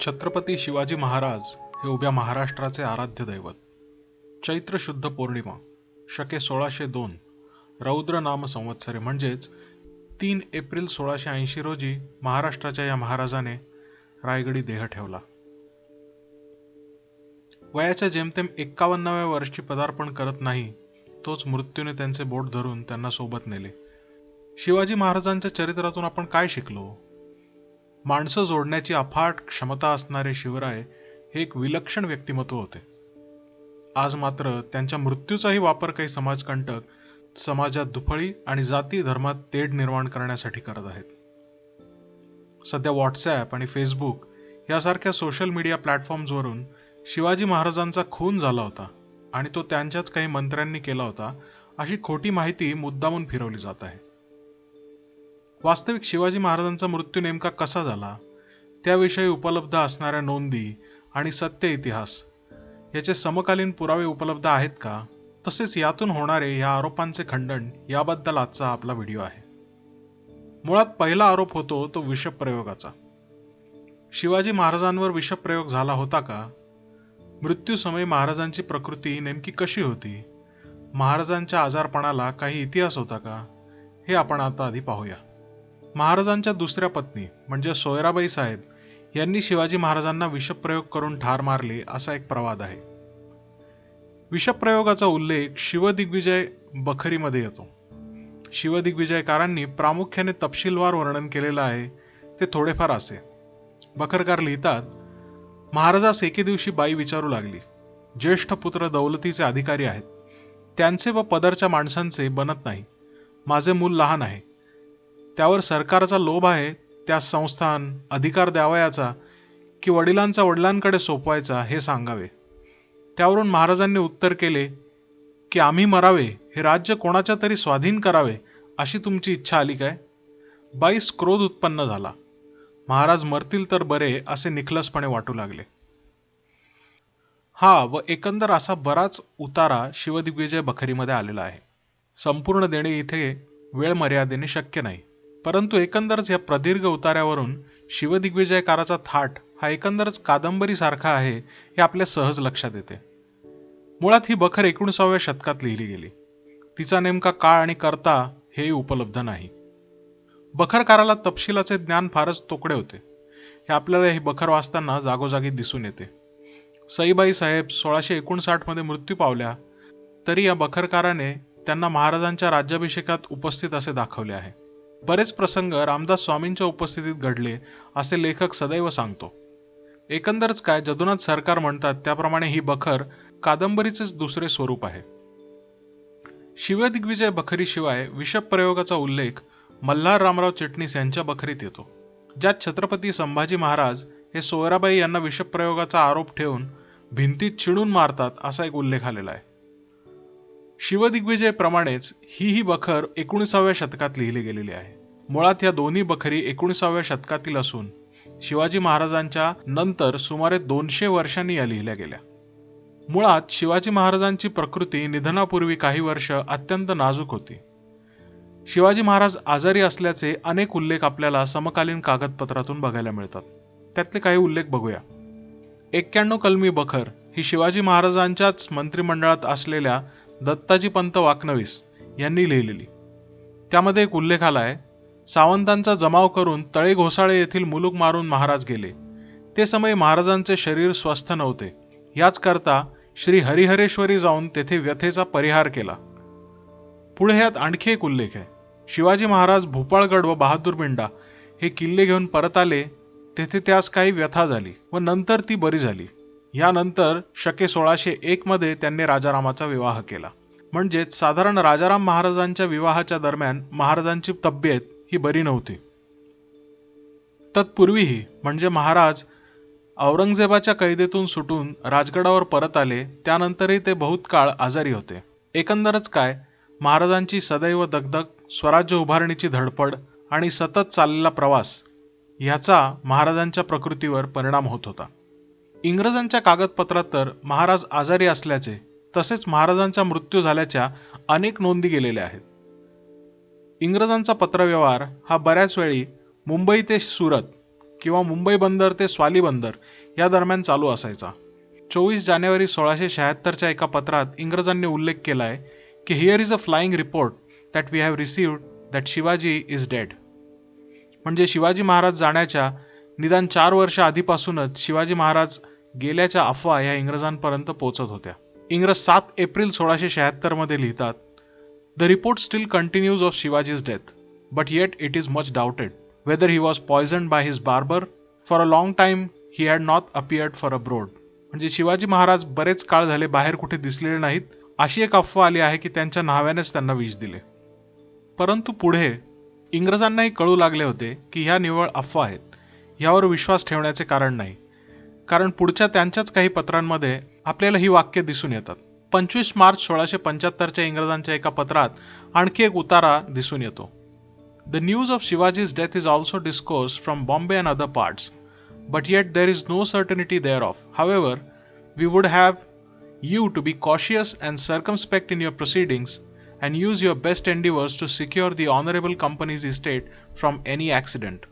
छत्रपती शिवाजी महाराज हे उभ्या महाराष्ट्राचे आराध्य दैवत. चैत्र शुद्ध पौर्णिमा शके 1602 रौद्र नाम संवत्सरे म्हणजेच 3 एप्रिल 1680 रोजी महाराष्ट्राच्या या महाराजाने रायगडी देह ठेवला. वयाच्या जेमतेम 51व्या वर्षी पदार्पण करत नाही तोच मृत्यूने त्यांचे बोट धरून त्यांना सोबत नेले. शिवाजी महाराजांच्या चरित्रातून आपण काय शिकलो? माणसं जोडण्याची अफाट क्षमता असणारे शिवराय हे एक विलक्षण व्यक्तिमत्व होते. आज मात्र त्यांच्या मृत्यूचाही वापर काही समाजकंटक समाजात दुफळी आणि जाती धर्मात तेढ निर्माण करण्यासाठी करत आहेत. सध्या व्हॉट्सॲप आणि फेसबुक यासारख्या सोशल मीडिया प्लॅटफॉर्म्सवरून शिवाजी महाराजांचा खून झाला होता आणि तो त्यांच्याच काही मंत्र्यांनी केला होता अशी खोटी माहिती मुद्दामून फिरवली जात आहे. वास्तविक शिवाजी महाराजांचा मृत्यू नेमका कसा झाला, त्याविषयी उपलब्ध असणाऱ्या नोंदी आणि सत्य इतिहास याचे समकालीन पुरावे उपलब्ध आहेत का, तसेच यातून होणारे या आरोपांचे खंडन याबद्दल आजचा आपला व्हिडिओ आहे. मुळात पहिला आरोप होतो तो विषप्रयोगाचा. शिवाजी महाराजांवर विषप्रयोग झाला होता का? मृत्यूसमयी महाराजांची प्रकृती नेमकी कशी होती? महाराजांच्या आजारपणाला काही इतिहास होता का? हे आपण आता आधी पाहूया. महाराजांच्या दुसऱ्या पत्नी म्हणजे सोयराबाई साहेब यांनी शिवाजी महाराजांना विषप्रयोग करून ठार मारले असा एक प्रवाद आहे. विषप्रयोगाचा उल्लेख शिवदिग्विजय बखरीमध्ये येतो. शिवदिग्विजयकारांनी प्रामुख्याने तपशीलवार वर्णन केलेलं आहे ते थोडेफार असे. बखरकार लिहितात, महाराजास एके दिवशी बाई विचारू लागली, ज्येष्ठ पुत्र दौलतीचे अधिकारी आहेत, त्यांचे व पदरच्या माणसांचे बनत नाही. माझे मूल लहान आहे, त्यावर सरकारचा लोभ आहे, त्यास संस्थान अधिकार द्यावयाचा की वडिलांचा वडिलांकडे सोपवायचा हे सांगावे. त्यावरून महाराजांनी उत्तर केले की आम्ही मरावे, हे राज्य कोणाच्या तरी स्वाधीन करावे अशी तुमची इच्छा आली काय? बाईस क्रोध उत्पन्न झाला. महाराज मरतील तर बरे असे निखलसपणे वाटू लागले. हा व एकंदर असा बराच उतारा शिवदिग्विजय बखरीमध्ये आलेला आहे. संपूर्ण देणे इथे वेळ मर्यादेने शक्य नाही, परंतु एकंदरच या प्रदीर्घ उतार्यावरून शिवदिग्विजयकाराचा थाट हा एकंदरच कादंबरी सारखा आहे हे आपल्या सहज लक्षात येते. मुळात ही बखर 19व्या शतकात लिहिली गेली. तिचा नेमका काळ आणि कर्ता हेही उपलब्ध नाही. बखरकाराला तपशिलाचे ज्ञान फारच तोकडे होते हे आपल्याला ही बखर वाचताना जागोजागी दिसून येते. सईबाई साहेब 1659 मध्ये मृत्यू पावल्या तरी या बखरकाराने त्यांना महाराजांच्या राज्याभिषेकात उपस्थित असे दाखवले आहे. बरेच प्रसंग रामदास स्वामींच्या उपस्थितीत घडले असे लेखक सदैव सांगतो. एकंदरच काय जदुनाथ सरकार म्हणतात त्याप्रमाणे ही बखर कादंबरीचेच दुसरे स्वरूप आहे. शिवदिग्विजय बखरीशिवाय विषप्रयोगाचा उल्लेख मल्हार रामराव चिटणीस यांच्या बखरीत येतो, ज्यात छत्रपती संभाजी महाराज हे सोयराबाई यांना विषप्रयोगाचा आरोप ठेवून भिंतीत चिणून मारतात असा एक उल्लेख आलेला आहे. शिवदिग्विजय प्रमाणेच ही बखर 19व्या शतकात लिहिली गेलेली आहे. मुळात या दोन्ही बखरी 19व्या शतकातील असून शिवाजी महाराजांच्या नंतर सुमारे 200 वर्षांनी या लिहिल्या गेल्या. मुळात शिवाजी महाराजांची प्रकृती निधनापूर्वी काही वर्ष अत्यंत नाजूक होती. शिवाजी महाराज आजारी असल्याचे अनेक उल्लेख आपल्याला समकालीन कागदपत्रातून बघायला मिळतात. त्यातले काही उल्लेख बघूया. 91 कलमी बखर ही शिवाजी महाराजांच्याच मंत्रिमंडळात असलेल्या दत्ताजी पंत वाकनवीस यांनी लिहिलेली. त्यामध्ये एक उल्लेख आलाय, सावंतांचा जमाव करून तळे घोसाळे येथील मुलूक मारून महाराज गेले. ते समयी महाराजांचे शरीर स्वस्थ नव्हते, याच करता श्री हरिहरेश्वरी जाऊन तेथे व्यथेचा परिहार केला. पुढे यात आणखी एक उल्लेख आहे, शिवाजी महाराज भोपाळगड व बहादूरबिंडा हे किल्ले घेऊन परत आले, तेथे त्यास काही व्यथा झाली व नंतर ती बरी झाली. यानंतर शके 1601 मध्ये त्यांनी राजारामाचा विवाह केला. म्हणजेच साधारण राजाराम महाराजांच्या विवाहाच्या दरम्यान महाराजांची तब्येत ही बरी नव्हती. तत्पूर्वीही म्हणजे महाराज औरंगजेबाच्या कैदेतून सुटून राजगडावर परत आले त्यानंतरही ते बहुत काळ आजारी होते. एकंदरच काय महाराजांची सदैव दगदग, स्वराज्य उभारणीची धडपड आणि सतत चाललेला प्रवास ह्याचा महाराजांच्या प्रकृतीवर परिणाम होत होता. इंग्रजांच्या कागदपत्रात तर महाराज आजारी असल्याचे तसेच महाराजांचा मृत्यू झाल्याच्या अनेक नोंदी गेलेल्या आहेत. इंग्रजांचा पत्रव्यवहार हा बऱ्याच वेळी मुंबई ते सुरत किंवा मुंबई बंदर ते स्वाली बंदर या दरम्यान चालू असायचा. 24 जानेवारी 1676च्या एका पत्रात इंग्रजांनी उल्लेख केलाय की here is a flying report that we have received that Shivaji is dead. म्हणजे शिवाजी महाराज जाण्याच्या निदान 4 वर्ष आधीपासूनच शिवाजी महाराज गेल्याच्या अफवा या इंग्रजांपर्यंत पोहोचत होत्या. इंग्रज 7 एप्रिल 1676 मध्ये लिहितात, the report steel continues of Shivaji's death, but eight it is much doubted whether he was poisoned by his barber. For a long time he had not appeared for abroad. म्हणजे शिवाजी महाराज बरेच काळ झाले बाहेर कुठे दिसलेले नाहीत, अशी एक अफवा आली आहे की त्यांच्या न्हाव्यानेच त्यांना विष दिले. परंतु पुढे इंग्रजांनाही कळू लागले होते की ह्या निव्वळ अफवा आहेत, यावर विश्वास ठेवण्याचे कारण नाही. कारण पुढच्या त्यांच्याच काही पत्रांमध्ये आपल्याला ही वाक्य दिसून येतात. 25 मार्च 1675च्या इंग्रजांच्या एका पत्रात आणखी एक उतारा दिसून येतो. The news of Shivaji's death is also discoursed from Bombay and other parts, but yet there is no certainty thereof. However, we would have you to be cautious and circumspect in your proceedings and use your best endeavors to secure the honorable company's estate from any accident.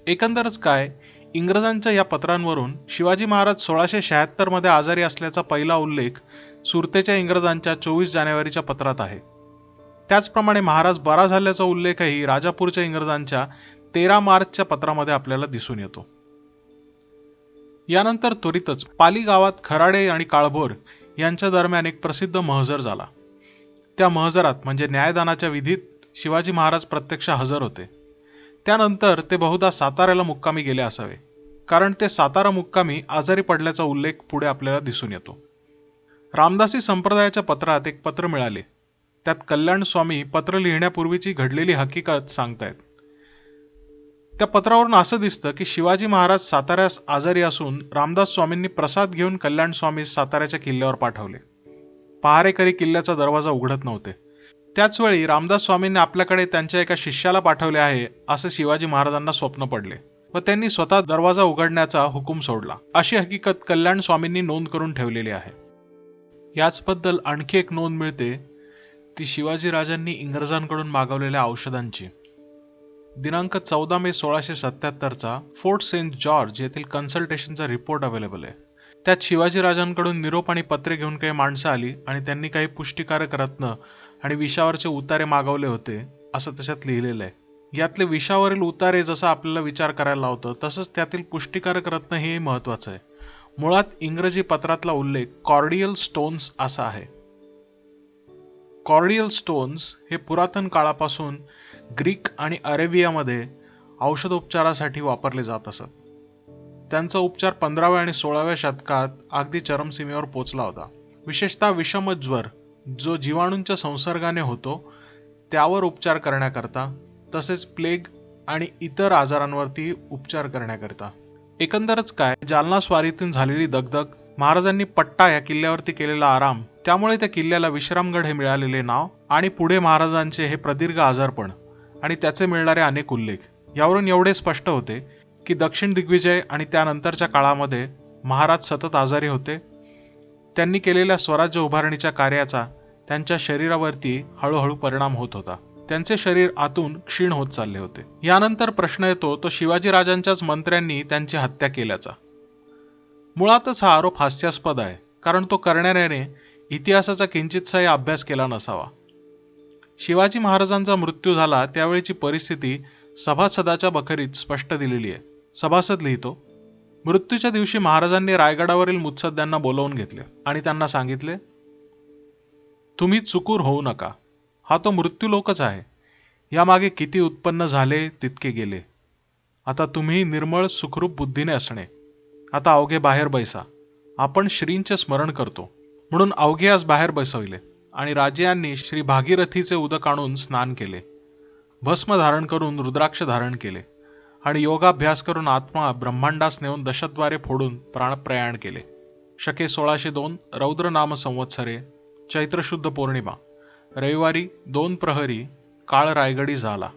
एकंदरच काय, इंग्रजांच्या या पत्रांवरून शिवाजी महाराज 1676 मध्ये आजारी असल्याचा पहिला उल्लेख सुरतेच्या इंग्रजांच्या 24 जानेवारीच्या पत्रात आहे. त्याचप्रमाणे महाराज बरा झाल्याचा उल्लेखही राजापूरच्या इंग्रजांच्या 13 मार्चच्या पत्रामध्ये आपल्याला दिसून येतो. यानंतर त्वरितच पाली गावात खराडे आणि काळभोर यांच्या दरम्यान एक प्रसिद्ध महजर झाला. त्या महजरात म्हणजे न्यायदानाच्या विधीत शिवाजी महाराज प्रत्यक्ष हजर होते. त्यानंतर ते बहुधा साताऱ्याला मुक्कामी गेले असावे, कारण ते सातारा मुक्कामी आजारी पडल्याचा उल्लेख पुढे आपल्याला दिसून येतो. रामदासी संप्रदायाच्या पत्रात एक पत्र मिळाले. त्यात कल्याण स्वामी पत्र लिहिण्यापूर्वीची घडलेली हकीकत सांगतायत. त्या पत्रावरून असं दिसतं की शिवाजी महाराज साताऱ्यास आजारी असून रामदास स्वामींनी प्रसाद घेऊन कल्याण स्वामी साताऱ्याच्या किल्ल्यावर पाठवले. पहारेकरी किल्ल्याचा दरवाजा उघडत नव्हते. त्याचवेळी रामदास स्वामींनी आपल्याकडे त्यांच्या एका शिष्याला पाठवले आहे असे शिवाजी महाराजांना स्वप्न पडले व त्यांनी स्वतः दरवाजा उघडण्याचा हुकूम सोडला, अशी हकीकत कल्याण स्वामींनी नोंद करून ठेवलेली आहे. याचबद्दल आणखी एक नोंद मिळते, ती शिवाजी राजांनी इंग्रजांकडून मागवलेल्या औषधांची. दिनांक 14 मे 1677चा फोर्ट सेंट जॉर्ज येथील कन्सल्टेशनचा रिपोर्ट अवेलेबल आहे. त्यात शिवाजी राजांकडून निरोप आणि पत्रे घेऊन काही माणसं आली आणि त्यांनी काही पुष्टिकारक रत्न आणि विषावरचे उतारे मागवले होते असं त्याच्यात लिहिलेलं आहे. यातले विषावरील उतारे जसं आपल्याला विचार करायला लावतं, तसंच त्यातील पुष्टिकारक रत्न हे महत्वाचं आहे. मुळात इंग्रजी पत्रातला उल्लेख कॉर्डियल स्टोन्स असा आहे. कॉर्डियल स्टोन्स हे पुरातन काळापासून ग्रीक आणि अरेबियामध्ये औषधोपचारासाठी वापरले जात असत. त्यांचा उपचार 15व्या आणि 16व्या शतकात अगदी चरमसीमेवर पोचला होता. विशेषतः विषमज्वर जो जीवाणूंच्या संसर्गाने होतो त्यावर उपचार करण्याकरता, तसेच प्लेग आणि इतर आजारांवरती उपचार करण्याकरता. एकंदरच काय, जालना स्वारीतून झालेली दगदग, महाराजांनी पट्टा या किल्ल्यावरती केलेला आराम, त्यामुळे त्या किल्ल्याला विश्रामगड हे मिळालेले नाव आणि पुढे महाराजांचे हे प्रदीर्घ आजारपण आणि त्याचे मिळणारे अनेक उल्लेख, यावरून एवढे स्पष्ट होते की दक्षिण दिग्विजय आणि त्यानंतरच्या काळामध्ये महाराज सतत आजारी होते. त्यांनी केलेल्या स्वराज्य उभारणीच्या कार्याचा त्यांच्या शरीरावरती हळूहळू परिणाम होत होता. त्यांचे शरीर आतून क्षीण होत चालले होते. यानंतर प्रश्न येतो तो शिवाजी राजांच्याच मंत्र्यांनी त्यांची हत्या केल्याचा. मुळातच हा आरोप हास्यास्पद आहे, कारण तो करणाऱ्याने इतिहासाचा किंचितसाही अभ्यास केला नसावा. शिवाजी महाराजांचा मृत्यू झाला त्यावेळीची परिस्थिती सभासदाच्या बखरीत स्पष्ट दिलेली आहे. सभासद लिहितो, मृत्यूच्या दिवशी महाराजांनी रायगडावरील मुत्सद्यांना बोलावून घेतले आणि त्यांना सांगितले, तुम्ही चुकूर होऊ नका. हा तो मृत्यू लोकच आहे. यामागे किती उत्पन्न झाले तितके गेले. आता तुम्ही निर्मळ सुखरूप बुद्धीने असणे. आता अवघे बाहेर बैसा. आपण श्रींचे स्मरण करतो म्हणून अवघे आज बाहेर बसविले आणि राजेयांनी श्री भागीरथीचे उदक आणून स्नान केले. भस्म धारण करून रुद्राक्ष धारण केले आणि योगाभ्यास करून आत्मा ब्रह्मांडास नेऊन दशद्वारे फोडून प्राणप्रयाण केले. शके 1602 रौद्र नाम संवत्सरे चैत्र शुद्ध पौर्णिमा रविवारी 2 प्रहरी काळ रायगडी झाला.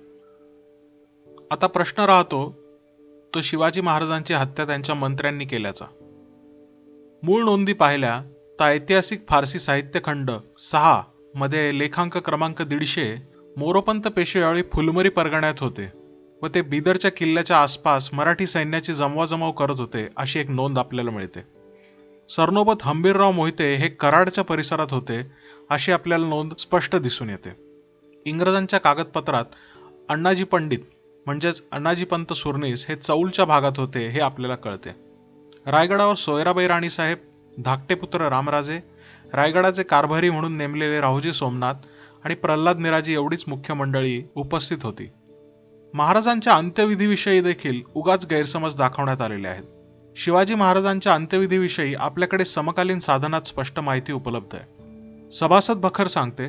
आता प्रश्न राहतो तो शिवाजी महाराजांची हत्या त्यांच्या मंत्र्यांनी केल्याचा. मूळ नोंदी पाहिल्या तर ऐतिहासिक फारसी साहित्यखंड 6 मध्ये लेखांक क्रमांक 150 मोरोपंत पेशवे यावेळी फुलमरी परगण्यात होते व ते बिदरच्या किल्ल्याच्या आसपास मराठी सैन्याची जमवाजमव करत होते अशी एक नोंद आपल्याला मिळते. सरनोबत हंबीरराव मोहिते हे कराडच्या परिसरात होते अशी आपल्याला नोंद स्पष्ट दिसून येते. इंग्रजांच्या कागदपत्रात अण्णाजी पंडित म्हणजेच अण्णाजीपंत सुर्नीस हे चौलच्या भागात होते हे आपल्याला कळते. रायगडावर सोयराबाई राणीसाहेब, धाकटे पुत्र रामराजे, रायगडाचे कारभारी म्हणून नेमलेले राहुजी सोमनाथ आणि प्रल्हाद निराजी एवढीच मुख्य मंडळी उपस्थित होती. महाराजांच्या अंत्यविधीविषयी देखील उगाच गैरसमज दाखवण्यात आलेले आहेत. शिवाजी महाराजांच्या अंत्यविधीविषयी आपल्याकडे समकालीन साधनात स्पष्ट माहिती उपलब्ध आहे. सभासद बखर सांगते,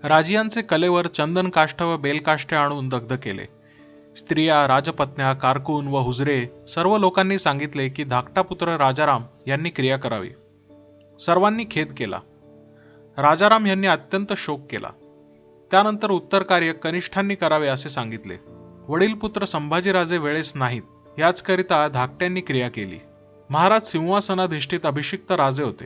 राजियांचे कलेवर चंदन काष्ठ व बेलकाष्ठे आणून दग्ध केले. स्त्रिया, राजपत्न्या, कारकून व हुजरे सर्व लोकांनी सांगितले की धाकटा पुत्र राजाराम यांनी क्रिया करावी. सर्वांनी खेद केला. राजाराम यांनी अत्यंत शोक केला. त्यानंतर उत्तर कार्य कनिष्ठांनी करावे असे सांगितले. वडील पुत्र संभाजीराजे वेळेस नाहीत याचकरिता धाकट्यांनी क्रिया केली. महाराज सिंहासनाधिष्ठित अभिषिक्त राजे होते.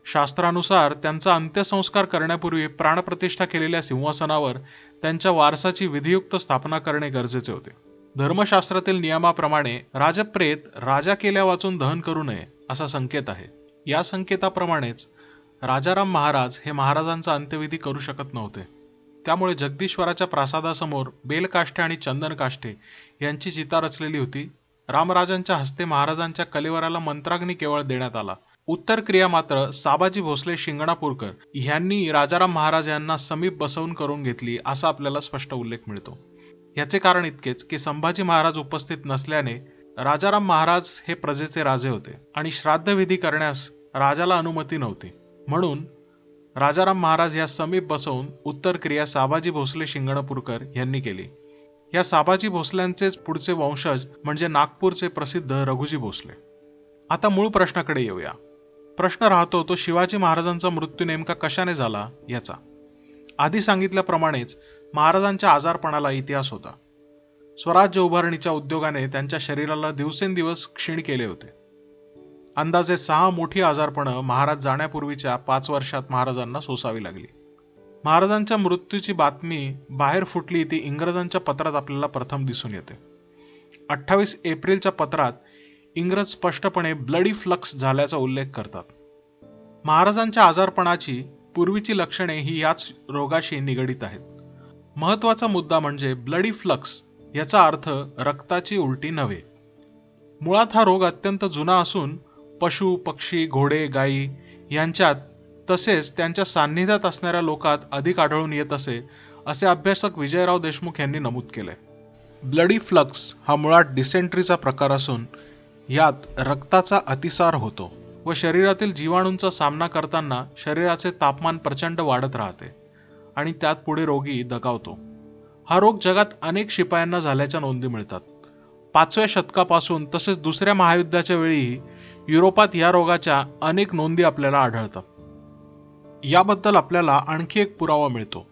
शास्त्रानुसार त्यांचा अंत्यसंस्कार करण्यापूर्वी प्राणप्रतिष्ठा केलेल्या सिंहासनावर त्यांच्या वारसाची विधियुक्त स्थापना करणे गरजेचे होते. धर्मशास्त्रातील नियमाप्रमाणे राजप्रेत राजा केल्या वाचून दहन करू नये असा संकेत आहे. या संकेताप्रमाणेच राजाराम महाराज हे महाराजांचा अंत्यविधी करू शकत नव्हते. त्यामुळे जगदीश्वराच्या प्रासादासमोर बेलकाष्ठे आणि चंदनकाष्ठे यांची चिता रचलेली होती. रामराजांच्या हस्ते महाराजांच्या कलेवराला मंत्राग्नी केवळ देण्यात आला. उत्तर क्रिया मात्र साबाजी भोसले शिंगणापूरकर यांनी राजाराम महाराज यांना समीप बसवून करून घेतली असा आपल्याला स्पष्ट उल्लेख मिळतो. याचे कारण इतकेच की संभाजी महाराज उपस्थित नसल्याने राजाराम महाराज हे प्रजेचे राजे होते आणि श्राद्धविधी करण्यास राजाला अनुमती नव्हती. म्हणून राजाराम महाराज या समीप बसवून उत्तर क्रिया साबाजी भोसले शिंगणापूरकर यांनी केली. या साबाजी भोसल्यांचेच पुढचे वंशज म्हणजे नागपूरचे प्रसिद्ध रघुजी भोसले. आता मूळ प्रश्नाकडे येऊया. प्रश्न राहतो तो शिवाजी महाराजांचा मृत्यू नेमका कशाने झाला याचा. आधी सांगितल्याप्रमाणेच महाराजांच्या आजारपणाला इतिहास होता. स्वराज्य उभारणीच्या उद्योगाने त्यांच्या शरीराला दिवसेंदिवस क्षीण केले होते. अंदाजे 6 मोठी आजारपणं महाराज जाण्यापूर्वीच्या 5 वर्षात महाराजांना सोसावी लागली. महाराजांच्या मृत्यूची बातमी बाहेर फुटली ती इंग्रजांच्या पत्रात आपल्याला प्रथम दिसून येते. 28 एप्रिलच्या पत्रात इंग्रज स्पष्टपणे ब्लडी फ्लक्स झाल्याचा उल्लेख करतात. महाराजांच्या आजारपणाची पूर्वीची लक्षणे ही याच रोगाशी निगडीत आहेत. महत्वाचा मुद्दा म्हणजे ब्लडी फ्लक्स याचा अर्थ रक्ताची उलटी नव्हे. मुळात हा रोग अत्यंत जुना असून पशु, पक्षी, घोडे, गायी यांच्यात तसेच त्यांच्या सान्निध्यात असणाऱ्या लोकात अधिक आढळून येत असे अभ्यासक विजयराव देशमुख यांनी नमूद केलंय. ब्लडी फ्लक्स हा मुळात डिसेंट्रीचा प्रकार असून यात रक्ताचा अतिसार होतो व शरीरातील जीवाणूंचा सामना करताना शरीराचे तापमान प्रचंड वाढत राहते आणि त्यात पुढे रोगी दगावतो. हा रोग जगात अनेक शिपायांना झाल्याच्या नोंदी मिळतात. 5व्या शतकापासून तसेच दुसऱ्या महायुद्धाच्या वेळीही युरोपात या रोगाच्या अनेक नोंदी आपल्याला आढळतात. याबद्दल आपल्याला आणखी एक पुरावा मिळतो.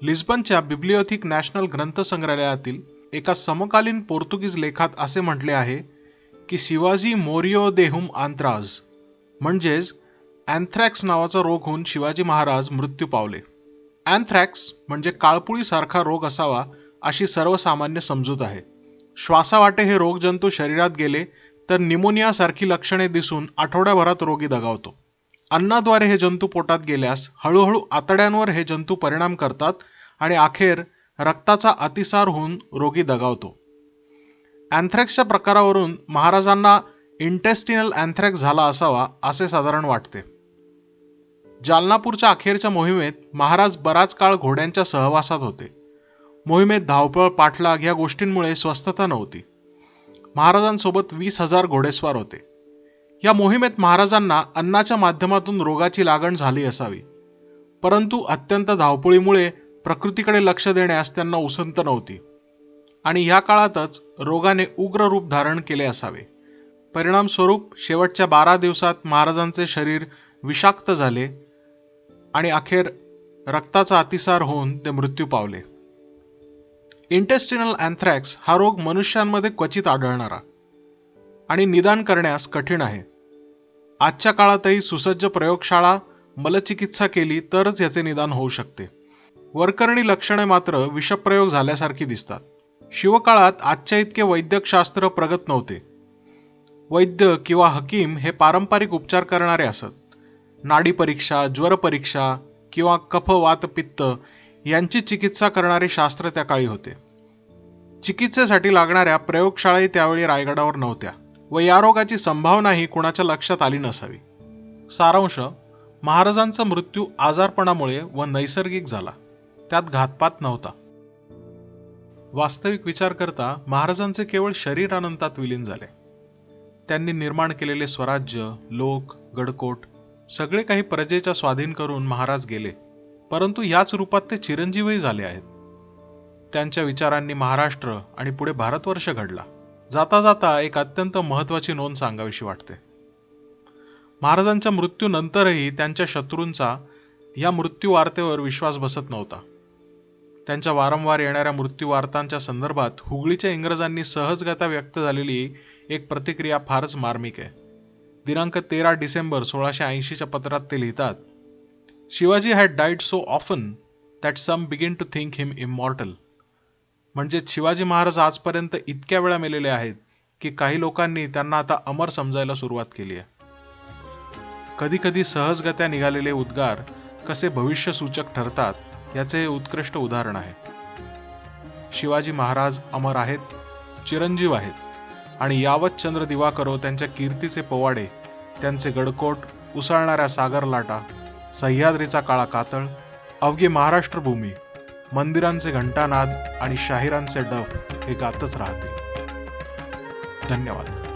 लिस्बनच्या बिब्लिओथिक नॅशनल ग्रंथसंग्रहालयातील एका समकालीन पोर्तुगीज लेखात असे म्हटले आहे की शिवाजी मोरियो देहुम आंथ्राज म्हणजेच अँथ्रॅक्स नावाचा रोग होऊन शिवाजी महाराज मृत्यू पावले. अँथ्रॅक्स म्हणजे काळपुळी सारखा रोग असावा अशी सर्वसामान्य समजूत आहे. श्वासावाटे हे रोगजंतू शरीरात गेले तर निमोनिया सारखी लक्षणे दिसून आठवड्याभरात रोगी दगावतो. अन्नाद्वारे हे जंतू पोटात गेल्यास हळूहळू आतड्यांवर हे जंतू परिणाम करतात आणि अखेर रक्ताचा अतिसार होऊन रोगी दगावतो. अँथ्रॅक्सच्या प्रकारावरून महाराजांना इंटेस्टिनल अँथ्रॅक्स झाला असावा असे साधारण वाटते. जालनापूरच्या अखेरच्या मोहिमेत महाराज बराच काळ घोड्यांच्या सहवासात होते. मोहिमेत धावपळ, पाठलाग या गोष्टींमुळे स्वस्थता नव्हती. महाराजांसोबत 20,000 घोडेस्वार होते. या मोहिमेत महाराजांना अन्नाच्या माध्यमातून रोगाची लागण झाली असावी, परंतु अत्यंत धावपळीमुळे प्रकृतीकडे लक्ष देण्यास त्यांना उसंत नव्हती आणि या काळातच रोगाने उग्र रूप धारण केले असावे. परिणामस्वरूप शेवटच्या 12 दिवसात महाराजांचे शरीर विषाक्त झाले आणि अखेर रक्ताचा अतिसार होऊन ते मृत्यू पावले. इंटेस्टिनल अँथ्रॅक्स हा रोग मनुष्यांमध्ये क्वचित आढळणारा आणि निदान करण्यास कठीण आहे. आजच्या काळातही सुसज्ज प्रयोगशाळा मलचिकित्सा केली तरच याचे निदान होऊ शकते. वरकरणी लक्षणे मात्र विषप्रयोग झाल्यासारखी दिसतात. शिवकाळात आजच्या इतके वैद्यकशास्त्र प्रगत नव्हते. वैद्य किंवा हकीम हे पारंपरिक उपचार करणारे असत. नाडी परीक्षा, ज्वर परीक्षा किंवा कफ वात पित्त यांची चिकित्सा करणारे शास्त्र त्या काळी होते. चिकित्सेसाठी लागणाऱ्या प्रयोगशाळाही त्यावेळी रायगडावर नव्हत्या व या रोगाची संभावनाही कुणाच्या लक्षात आली नसावी. सारांश: महाराजांचा मृत्यू आजारपणामुळे व नैसर्गिक झाला, त्यात घातपात नव्हता. वास्तविक विचार करता महाराजांचे केवळ शरीर अनंतात विलीन झाले. त्यांनी निर्माण केलेले स्वराज्य, लोक, गडकोट सगळे काही प्रजेच्या स्वाधीन करून महाराज गेले, परंतु याच रूपात ते चिरंजीवही झाले आहेत. त्यांच्या विचारांनी महाराष्ट्र आणि पुढे भारतवर्ष घडला. जाता जाता एक अत्यंत महत्वाची नोंद सांगावीशी वाटते. महाराजांच्या मृत्यूनंतरही त्यांच्या शत्रूंचा या मृत्यू वार्तेवर विश्वास बसत नव्हता. त्यांच्या वारंवार येणाऱ्या मृत्यू वार्तांच्या संदर्भात हुगळीच्या इंग्रजांनी सहजगता व्यक्त झालेली एक प्रतिक्रिया फारच मार्मिक आहे. दिनांक 13 डिसेंबर 1680च्या पत्रात ते लिहितात, Shivaji had died so often that some begin to think him immortal. म्हणजे शिवाजी महाराज आजपर्यंत इतक्या वेळा मेलेले आहेत की काही लोकांनी त्यांना आता अमर समजायला सुरुवात केली आहे. कधी कधी सहजगत्या निघालेले उद्गार कसे भविष्यसूचक ठरतात याचे हे उत्कृष्ट उदाहरण आहे. शिवाजी महाराज अमर आहेत, चिरंजीव आहेत आणि यावत चंद्र दिवाकरो त्यांच्या कीर्तीचे पोवाडे, त्यांचे गडकोट, उसळणाऱ्या सागर लाटा, सह्याद्रीचा काळा कातळ, अवघी महाराष्ट्र भूमी, मंदिरांचे घंटानाद आणि शाहिरांचे डफ हे गातच राहतील. धन्यवाद.